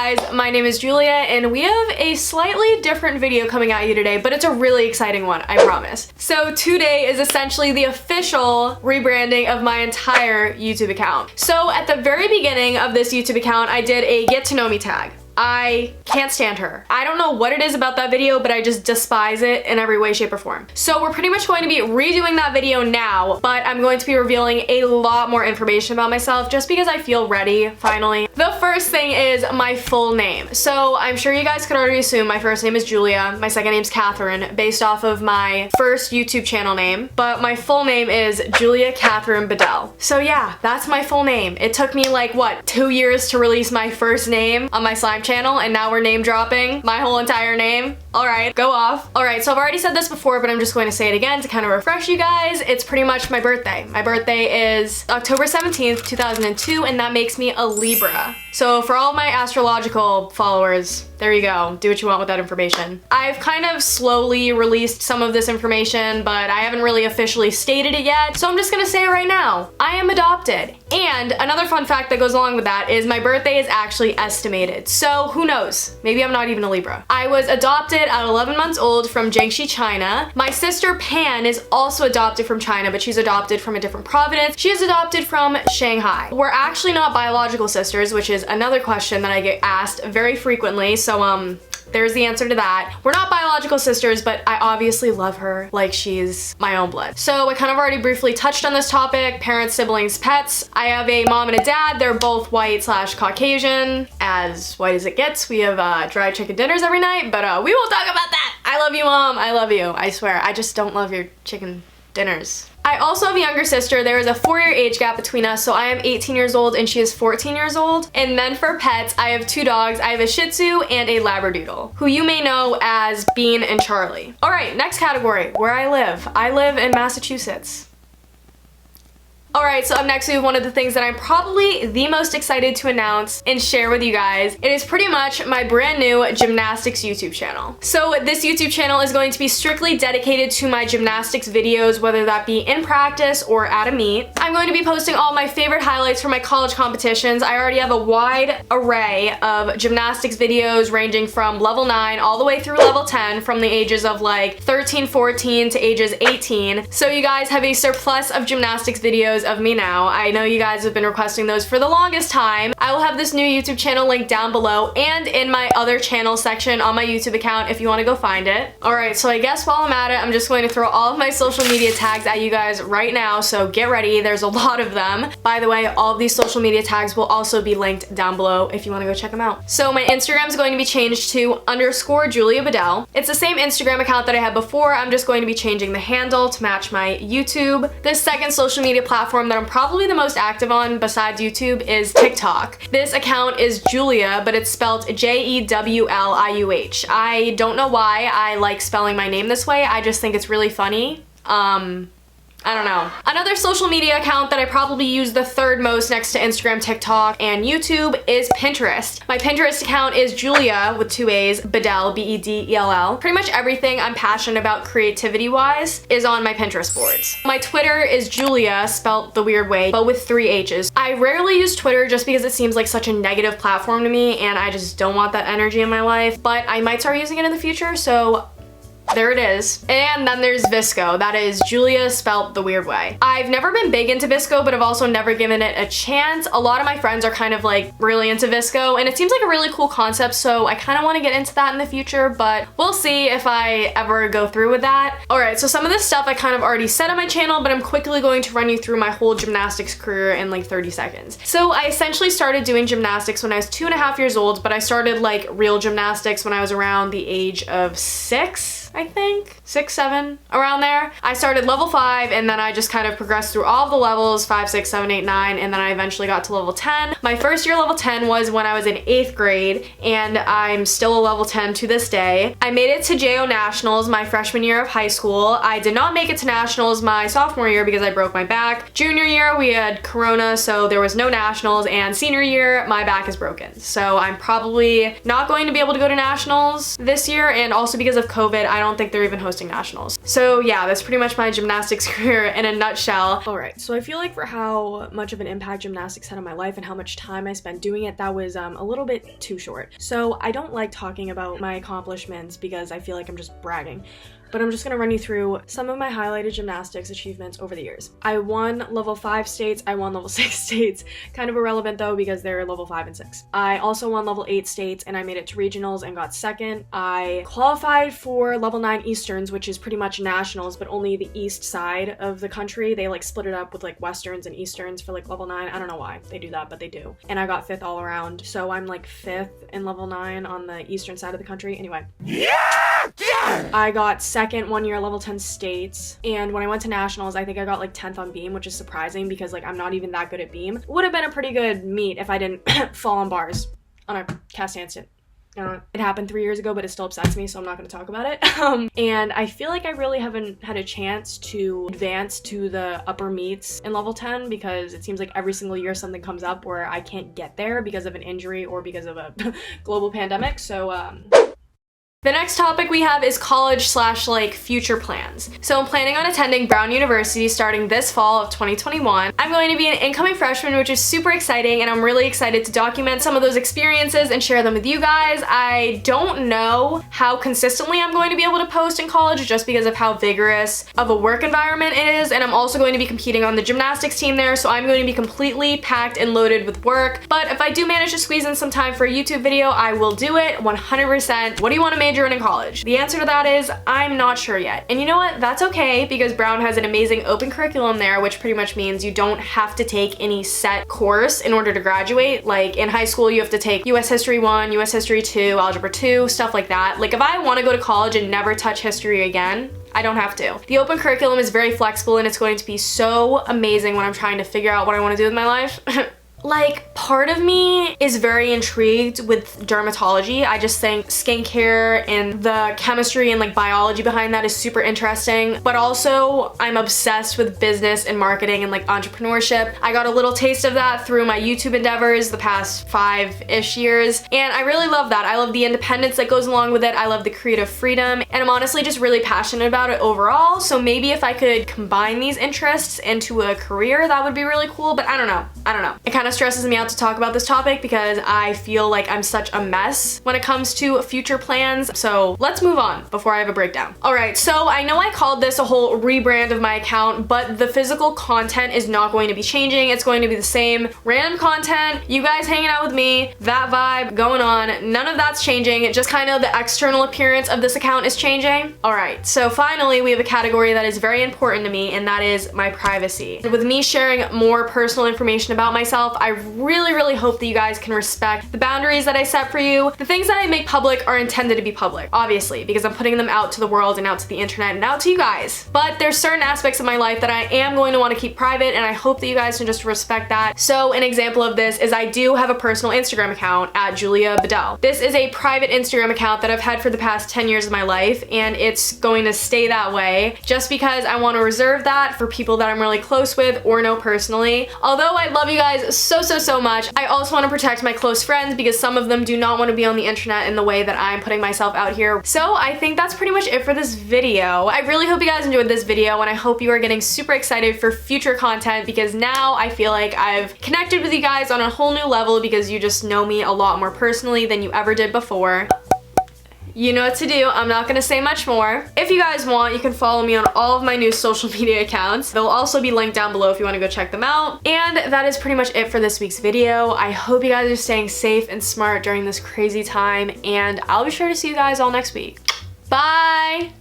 guys, my name is Julia and we have a slightly different video coming at you today, but it's a really exciting one, I promise. So today is essentially the official rebranding of my entire YouTube account. So at the very beginning of this YouTube account, I did a get to know me tag. I can't stand her. I don't know what it is about that video, but I just despise it in every way, shape, or form. So we're pretty much going to be redoing that video now, but I'm going to be revealing a lot more information about myself just because I feel ready, finally. The first thing is my full name. So I'm sure you guys could already assume my first name is Julia, my second name's Catherine, based off of my first YouTube channel name, but my full name is Julia Catherine Bedell. So yeah, that's my full name. It took me like, what, 2 years to release my first name on my slime channel, and now we're name dropping my whole entire name. All right, go off. All right, so I've already said this before, but I'm just going to say it again to kind of refresh you guys. It's pretty much my birthday. My birthday is October 17th, 2002, and that makes me a Libra. So for all of my astrological followers, there you go. Do what you want with that information. I've kind of slowly released some of this information, but I haven't really officially stated it yet, so I'm just gonna say it right now. I am adopted. And another fun fact that goes along with that is my birthday is actually estimated. So who knows? Maybe I'm not even a Libra. I was adopted at 11 months old from Jiangxi, China. My sister Pan is also adopted from China, but she's adopted from a different province. She is adopted from Shanghai. We're actually not biological sisters, which is another question that I get asked very frequently. So there's the answer to that. We're not biological sisters, but I obviously love her like she's my own blood. So I kind of already briefly touched on this topic, parents, siblings, pets. I have a mom and a dad. They're both white/Caucasian, as white as it gets. We have dried chicken dinners every night, but we won't talk about that. I love you, Mom. I love you. I swear. I just don't love your chicken dinners. I also have a younger sister. There is a 4-year age gap between us, so I am 18 years old and she is 14 years old. And then for pets, I have 2 dogs. I have a Shih Tzu and a Labradoodle, who you may know as Bean and Charlie. All right, next category, where I live. I live in Massachusetts. All right, so up next we have one of the things that I'm probably the most excited to announce and share with you guys. It is pretty much my brand new gymnastics YouTube channel. So this YouTube channel is going to be strictly dedicated to my gymnastics videos, whether that be in practice or at a meet. I'm going to be posting all my favorite highlights from my college competitions. I already have a wide array of gymnastics videos ranging from level 9 all the way through level 10, from the ages of like 13, 14 to ages 18. So you guys have a surplus of gymnastics videos of me now. I know you guys have been requesting those for the longest time. I will have this new YouTube channel linked down below and in my other channel section on my YouTube account if you want to go find it. Alright, so I guess while I'm at it, I'm just going to throw all of my social media tags at you guys right now, so get ready. There's a lot of them. By the way, all of these social media tags will also be linked down below if you want to go check them out. So my Instagram is going to be changed to _Julia Bedell. It's the same Instagram account that I had before. I'm just going to be changing the handle to match my YouTube. The second social media platform that I'm probably the most active on besides YouTube is TikTok. This account is Julia, but it's spelled Jewliuh. I don't know why I like spelling my name this way. I just think it's really funny. I don't know. Another social media account that I probably use the third most next to Instagram, TikTok, and YouTube is Pinterest. My Pinterest account is Julia with 2 A's, Bedell, B-E-D-E-L-L. Pretty much everything I'm passionate about creativity-wise is on my Pinterest boards. My Twitter is Julia, spelt the weird way, but with 3 H's. I rarely use Twitter just because it seems like such a negative platform to me, and I just don't want that energy in my life, but I might start using it in the future, so there it is. And then there's VSCO. That is Julia spelt the weird way. I've never been big into VSCO, but I've also never given it a chance. A lot of my friends are kind of like really into VSCO, and it seems like a really cool concept, so I kind of want to get into that in the future, but we'll see if I ever go through with that. Alright, so some of this stuff I kind of already said on my channel, but I'm quickly going to run you through my whole gymnastics career in like 30 seconds. So I essentially started doing gymnastics when I was 2.5 years old, but I started like real gymnastics when I was around the age of 6. I think 6, 7, around there. I started level 5 and then I just kind of progressed through all of the levels, 5, 6, 7, 8, 9, and then I eventually got to level 10. My first year level 10 was when I was in 8th grade, and I'm still a level 10 to this day. I made it to JO Nationals my freshman year of high school. I did not make it to Nationals my sophomore year because I broke my back. Junior year we had Corona, so there was no Nationals, and senior year my back is broken. So I'm probably not going to be able to go to Nationals this year, and also because of COVID, I don't don't think they're even hosting nationals. So yeah, that's pretty much my gymnastics career in a nutshell. All right, so I feel like for how much of an impact gymnastics had on my life and how much time I spent doing it, that was a little bit too short. So I don't like talking about my accomplishments because I feel like I'm just bragging. But I'm just gonna run you through some of my highlighted gymnastics achievements over the years. I won level 5 states, I won level 6 states. Kind of irrelevant though because they're level 5 and 6. I also won level 8 states and I made it to regionals and got second. I qualified for level 9 Easterns, which is pretty much nationals, but only the east side of the country. They like split it up with like Westerns and Easterns for like level 9. I don't know why they do that, but they do. And I got 5th all around. So I'm like 5th in level 9 on the eastern side of the country. Anyway. I got second one year level 10 states, and when I went to nationals I think I got like 10th on beam, which is surprising because like I'm not even that good at beam. Would have been a pretty good meet if I didn't fall on bars on a cast handstand. It happened 3 years ago, but it still upsets me, so I'm not going to talk about it. And I feel like I really haven't had a chance to advance to the upper meets in level 10 because it seems like every single year something comes up where I can't get there because of an injury or because of a global pandemic. So the next topic we have is college / like future plans. So I'm planning on attending Brown University starting this fall of 2021. I'm going to be an incoming freshman, which is super exciting, and I'm really excited to document some of those experiences and share them with you guys. I don't know how consistently I'm going to be able to post in college just because of how vigorous of a work environment it is, and I'm also going to be competing on the gymnastics team there, so I'm going to be completely packed and loaded with work. But if I do manage to squeeze in some time for a YouTube video, I will do it 100%. What do you want to major in college? The answer to that is I'm not sure yet. And you know what? That's okay because Brown has an amazing open curriculum there, which pretty much means you don't have to take any set course in order to graduate. Like in high school, you have to take US History 1, US History 2, Algebra 2, stuff like that. Like if I want to go to college and never touch history again, I don't have to. The open curriculum is very flexible and it's going to be so amazing when I'm trying to figure out what I want to do with my life. Like, part of me is very intrigued with dermatology. I just think skincare and the chemistry and like biology behind that is super interesting. But also, I'm obsessed with business and marketing and like entrepreneurship. I got a little taste of that through my YouTube endeavors the past 5-ish years. And I really love that. I love the independence that goes along with it. I love the creative freedom. And I'm honestly just really passionate about it overall. So maybe if I could combine these interests into a career, that would be really cool. But I don't know. It kind of stresses me out to talk about this topic because I feel like I'm such a mess when it comes to future plans. So let's move on before I have a breakdown. All right, so I know I called this a whole rebrand of my account, but the physical content is not going to be changing. It's going to be the same random content, you guys hanging out with me, that vibe going on. None of that's changing. Just kind of the external appearance of this account is changing. All right, so finally we have a category that is very important to me, and that is my privacy. With me sharing more personal information about myself, I really hope that you guys can respect the boundaries that I set for you. The things that I make public are intended to be public, obviously, because I'm putting them out to the world and out to the internet and out to you guys. But there's certain aspects of my life that I am going to want to keep private, and I hope that you guys can just respect that. So an example of this is I do have a personal Instagram account at Julia Bedell. This is a private Instagram account that I've had for the past 10 years of my life, and it's going to stay that way just because I want to reserve that for people that I'm really close with or know personally. Although I love you guys so much, I also want to protect my close friends because some of them do not want to be on the internet in the way that I'm putting myself out here. So I think that's pretty much it for this video. I really hope you guys enjoyed this video, and I hope you are getting super excited for future content because now I feel like I've connected with you guys on a whole new level because you just know me a lot more personally than you ever did before. You know what to do. I'm not gonna say much more. If you guys want, you can follow me on all of my new social media accounts. They'll also be linked down below if you want to go check them out. And that is pretty much it for this week's video. I hope you guys are staying safe and smart during this crazy time, and I'll be sure to see you guys all next week. Bye!